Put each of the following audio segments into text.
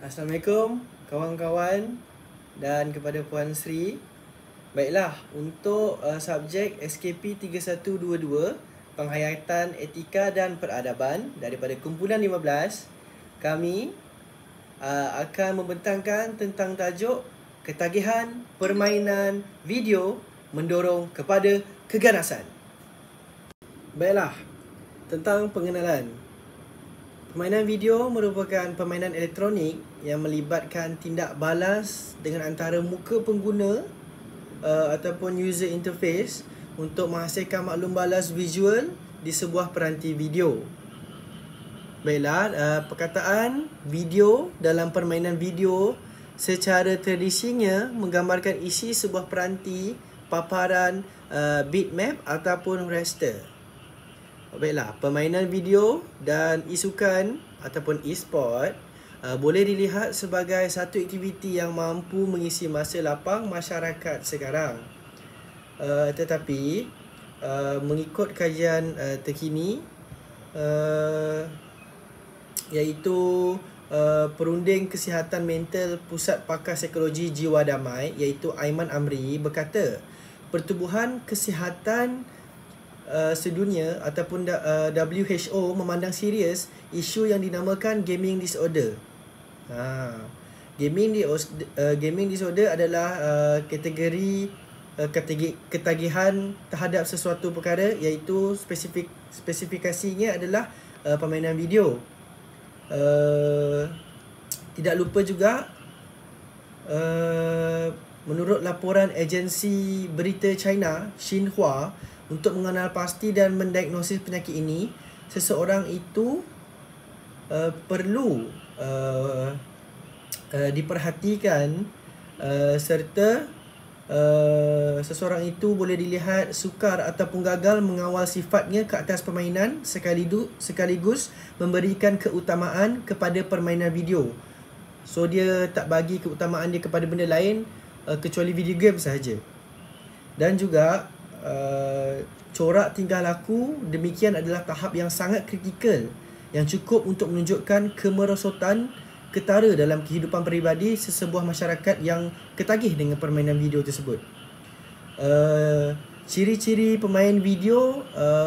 Assalamualaikum kawan-kawan dan kepada Puan Sri. Baiklah, untuk subjek SKP 3122 Penghayatan Etika dan Peradaban daripada kumpulan 15, kami akan membentangkan tentang tajuk Ketagihan Permainan Video Mendorong kepada Keganasan. Baiklah, tentang pengenalan. Permainan video merupakan permainan elektronik yang melibatkan tindak balas dengan antara muka pengguna ataupun user interface untuk menghasilkan maklum balas visual di sebuah peranti video. Baiklah, perkataan video dalam permainan video secara tradisinya menggambarkan isi sebuah peranti, paparan, bitmap ataupun raster. Baiklah, permainan video dan e-sukan ataupun e-sport boleh dilihat sebagai satu aktiviti yang mampu mengisi masa lapang masyarakat sekarang. Tetapi mengikut kajian terkini, iaitu Perunding Kesihatan Mental Pusat Pakar Psikologi Jiwa Damai, iaitu Aiman Amri, berkata Pertubuhan Kesihatan Sedunia ataupun WHO memandang serius isu yang dinamakan gaming disorder. Gaming disorder adalah kategori ketagihan terhadap sesuatu perkara, iaitu spesifikasinya adalah permainan video. Tidak lupa juga menurut laporan agensi berita China Xinhua, untuk mengenal pasti dan mendiagnosis penyakit ini, seseorang itu perlu diperhatikan serta seseorang itu boleh dilihat sukar ataupun gagal mengawal sifatnya ke atas permainan, sekaligus memberikan keutamaan kepada permainan video. So dia tak bagi keutamaan dia kepada benda lain kecuali video game sahaja. Dan juga corak tingkah laku demikian adalah tahap yang sangat kritikal yang cukup untuk menunjukkan kemerosotan ketara dalam kehidupan peribadi sesebuah masyarakat yang ketagih dengan permainan video tersebut. Ciri-ciri pemain video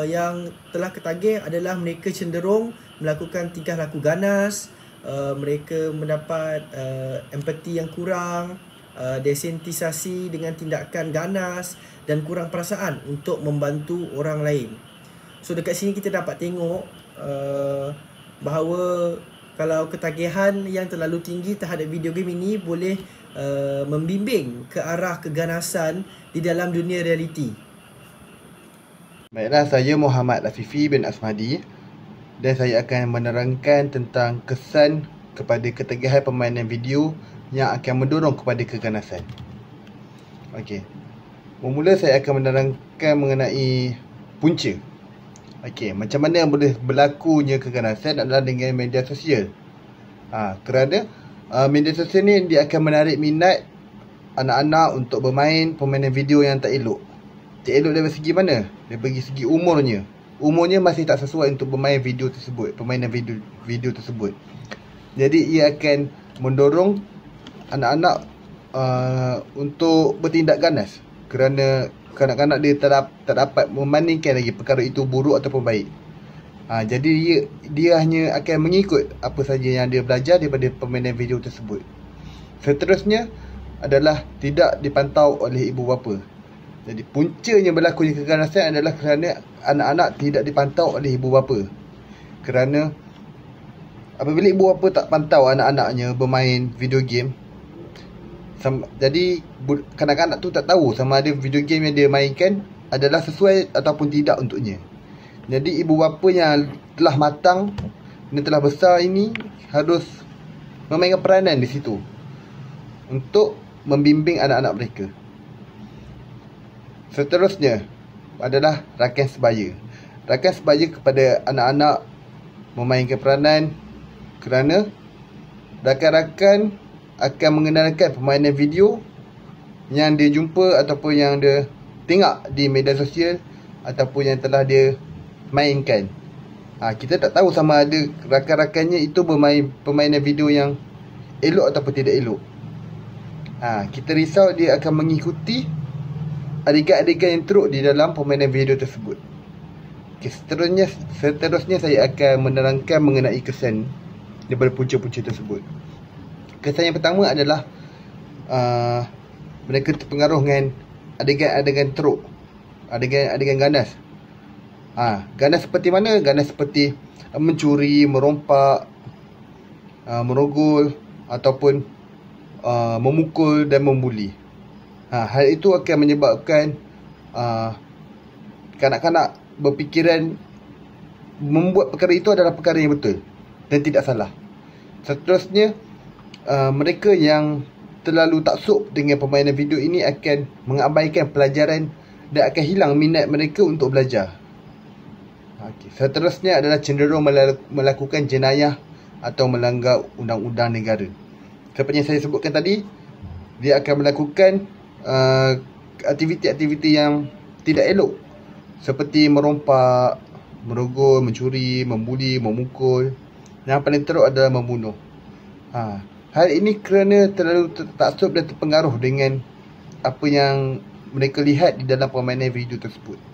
yang telah ketagih adalah mereka cenderung melakukan tingkah laku ganas, mereka mendapat empati yang kurang, desensitisasi dengan tindakan ganas dan kurang perasaan untuk membantu orang lain. So dekat sini kita dapat tengok bahawa kalau ketagihan yang terlalu tinggi terhadap video game ini boleh membimbing ke arah keganasan di dalam dunia realiti. Baiklah, saya Muhammad Afifi bin Asmadi dan saya akan menerangkan tentang kesan kepada ketagihan permainan video yang akan mendorong kepada keganasan. Okey. Bermula saya akan menerangkan mengenai punca. Okey, macam mana boleh berlakunya keganasan adalah dengan media sosial. Kerana media sosial ni dia akan menarik minat anak-anak untuk bermain permainan video yang tak elok. Tak elok dari segi mana? Dari segi umurnya. Umurnya masih tak sesuai untuk bermain video tersebut, permainan video tersebut. Jadi ia akan mendorong anak-anak untuk bertindak ganas kerana kanak-kanak dia tak dapat membandingkan lagi perkara itu buruk ataupun baik. Jadi dia hanya akan mengikut apa saja yang dia belajar daripada permainan video tersebut. Seterusnya adalah tidak dipantau oleh ibu bapa. Jadi puncanya berlakunya keganasan adalah kerana anak-anak tidak dipantau oleh ibu bapa. Kerana apabila ibu bapa tak pantau anak-anaknya bermain video game, jadi kanak-kanak tu tak tahu sama ada video game yang dia mainkan adalah sesuai ataupun tidak untuknya. Jadi ibu bapa yang telah matang dan telah besar ini harus memainkan peranan di situ untuk membimbing anak-anak mereka. Seterusnya adalah rakan sebaya. Rakan sebaya kepada anak-anak memainkan peranan kerana rakan-rakan akan mengenalkan permainan video yang dia jumpa ataupun yang dia tengok di media sosial ataupun yang telah dia mainkan. Kita tak tahu sama ada rakan-rakannya itu bermain permainan video yang elok ataupun tidak elok. Kita risau dia akan mengikuti adegan-adegan yang teruk di dalam permainan video tersebut. Seterusnya saya akan menerangkan mengenai kesan daripada punca-punca tersebut. Kesan yang pertama adalah mereka terpengaruh dengan adegan-adegan teruk, adegan ganas. Ganas seperti mana? Ganas seperti mencuri, merompak, merogol ataupun memukul dan membuli. Hal itu akan menyebabkan kanak-kanak berfikiran membuat perkara itu adalah perkara yang betul dan tidak salah. Seterusnya, mereka yang terlalu taksub dengan permainan video ini akan mengabaikan pelajaran dan akan hilang minat mereka untuk belajar. Seterusnya adalah cenderung melakukan jenayah atau melanggar undang-undang negara. Seperti yang saya sebutkan tadi, dia akan melakukan aktiviti-aktiviti yang tidak elok, seperti merompak, merogol, mencuri, membuli, memukul. Yang paling teruk adalah membunuh. Hal ini kerana terlalu taksub dan terpengaruh dengan apa yang mereka lihat di dalam permainan video tersebut.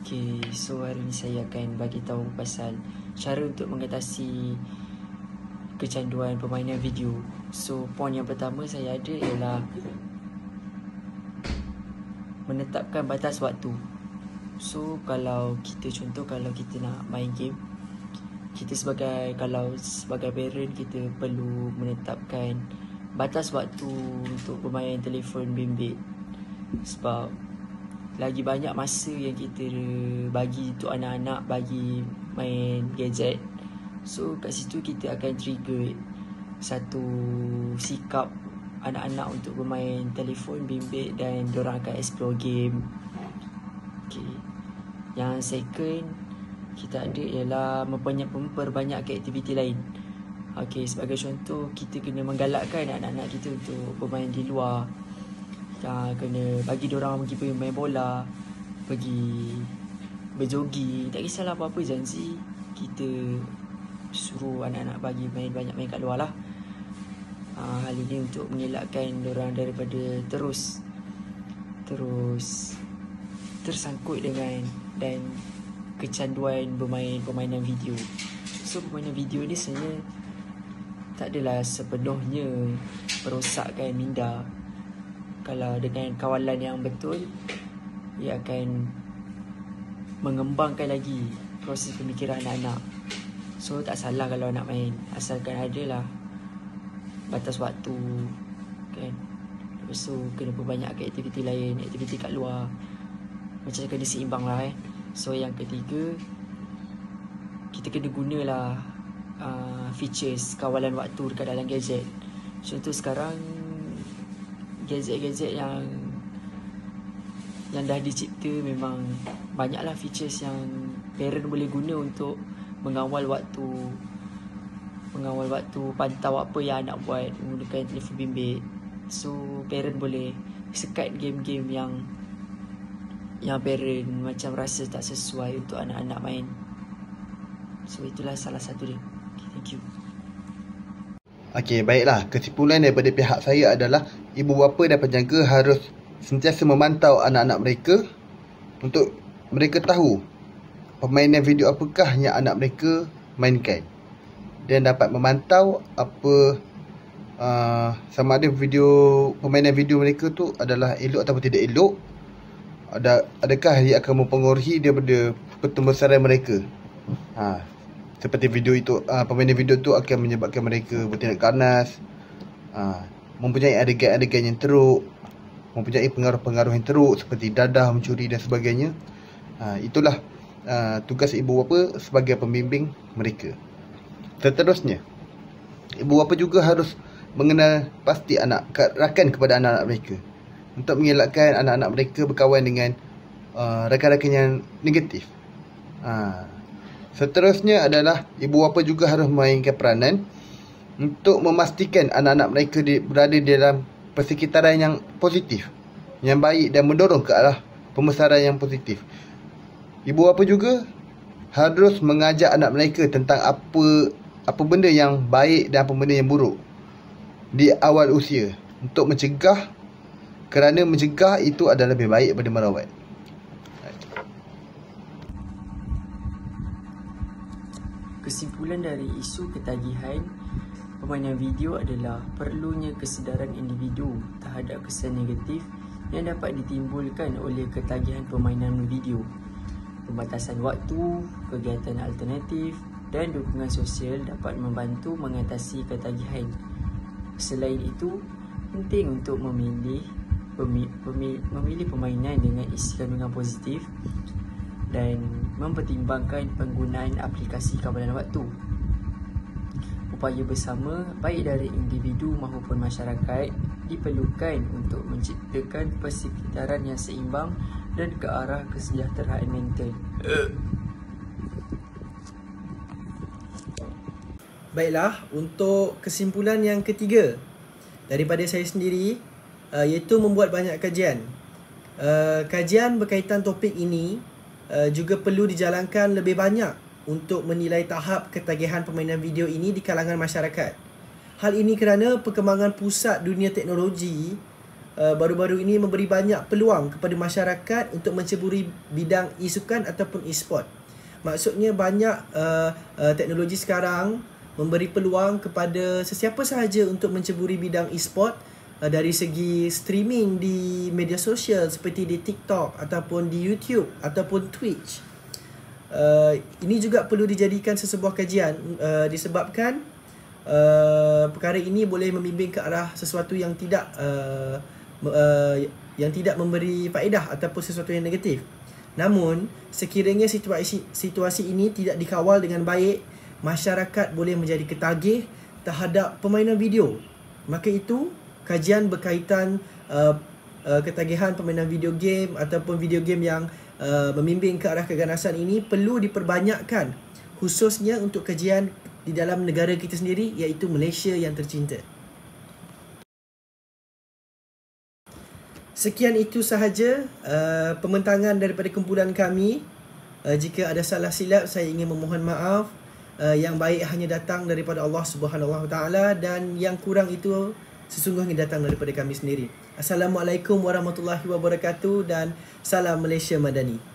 Okay, so hari ni saya akan bagi tahu pasal cara untuk mengatasi kecanduan permainan video. So, poin yang pertama saya ada ialah menetapkan batas waktu. So, kalau kita nak main game, kita sebagai parent, kita perlu menetapkan batas waktu untuk bermain telefon bimbit. Sebab lagi banyak masa yang kita bagi untuk anak-anak bagi main gadget. So kat situ kita akan trigger satu sikap anak-anak untuk bermain telefon bimbit dan diorang akan explore game. Okay. Yang second kita ada ialah memperbanyak aktiviti lain. Okay, sebagai contoh, kita kena menggalakkan anak-anak kita untuk bermain di luar. Kena bagi diorang pergi main bola, pergi berjogging, tak kisahlah apa-apa janji, kita suruh anak-anak banyak main kat luar lah. Hal ini untuk mengelakkan diorang daripada terus tersangkut dengan dan kecanduan bermain permainan video. So permainan video ni sebenarnya tak adalah sepenuhnya merosakkan minda. Kalau dengan kawalan yang betul, ia akan mengembangkan lagi proses pemikiran anak-anak. So tak salah kalau nak main, asalkan adalah batas waktu, kan. Lepas tu kena perbanyakkan aktiviti lain, aktiviti kat luar, macam kena seimbang lah So yang ketiga, kita kena gunalah features kawalan waktu dekat dalam gadget. Contoh sekarang gadget-gadget yang dah dicipta memang banyaklah features yang parent boleh guna untuk mengawal waktu, pantau apa yang anak buat menggunakan telefon bimbit. So parent boleh sekat game-game yang parent macam rasa tak sesuai untuk anak-anak main. So itulah salah satu dia. Okay, thank you. Okey, baiklah. Kesimpulan daripada pihak saya adalah ibu bapa dan penjaga harus sentiasa memantau anak-anak mereka untuk mereka tahu permainan video apakah yang anak mereka mainkan, dan dapat memantau apa sama ada permainan video mereka tu adalah elok ataupun tidak elok. Adakah ia akan mempengaruhi daripada pertumbuhan mereka. Seperti video itu, permainan video tu akan menyebabkan mereka bertindak ganas, mempunyai adegan-adegan yang teruk, mempunyai pengaruh-pengaruh yang teruk seperti dadah, mencuri dan sebagainya. Itulah tugas ibu bapa sebagai pembimbing mereka. Seterusnya, ibu bapa juga harus mengenal pasti rakan kepada anak-anak mereka untuk mengelakkan anak-anak mereka berkawan dengan rakan-rakan yang negatif. Seterusnya adalah ibu bapa juga harus memainkan peranan untuk memastikan anak-anak mereka berada dalam persekitaran yang positif, yang baik dan mendorong ke arah pembesaran yang positif. Ibu bapa juga harus mengajak anak mereka tentang apa apa benda yang baik dan apa benda yang buruk di awal usia untuk mencegah, kerana mencegah itu adalah lebih baik daripada merawat. Kesimpulan dari isu ketagihan permainan video adalah perlunya kesedaran individu terhadap kesan negatif yang dapat ditimbulkan oleh ketagihan permainan video. Pembatasan waktu, kegiatan alternatif dan dukungan sosial dapat membantu mengatasi ketagihan. Selain itu, penting untuk memilih permainan dengan isi kandungan positif dan mempertimbangkan penggunaan aplikasi kawalan waktu. Upaya bersama baik dari individu maupun masyarakat diperlukan untuk menciptakan persekitaran yang seimbang dan ke arah kesejahteraan mental. Baiklah, untuk kesimpulan yang ketiga daripada saya sendiri, iaitu membuat banyak kajian. Kajian berkaitan topik ini juga perlu dijalankan lebih banyak untuk menilai tahap ketagihan permainan video ini di kalangan masyarakat. Hal ini kerana perkembangan pusat dunia teknologi baru-baru ini memberi banyak peluang kepada masyarakat untuk menceburi bidang e-sukan ataupun e-sport. Maksudnya banyak teknologi sekarang memberi peluang kepada sesiapa sahaja untuk menceburi bidang e-sport, dari segi streaming di media sosial seperti di TikTok ataupun di YouTube ataupun Twitch. Ini juga perlu dijadikan sesebuah kajian disebabkan perkara ini boleh membimbing ke arah sesuatu yang tidak memberi faedah ataupun sesuatu yang negatif. Namun, sekiranya situasi ini tidak dikawal dengan baik, masyarakat boleh menjadi ketagih terhadap permainan video. Maka itu, kajian berkaitan ketagihan permainan video game ataupun video game yang membimbing ke arah keganasan ini perlu diperbanyakkan, khususnya untuk kajian di dalam negara kita sendiri, iaitu Malaysia yang tercinta. Sekian itu sahaja pembentangan daripada kumpulan kami. Jika ada salah silap, saya ingin memohon maaf. Yang baik hanya datang daripada Allah Subhanahu Wa Taala dan yang kurang itu sesungguhnya datang daripada kami sendiri. Assalamualaikum warahmatullahi wabarakatuh dan salam Malaysia Madani.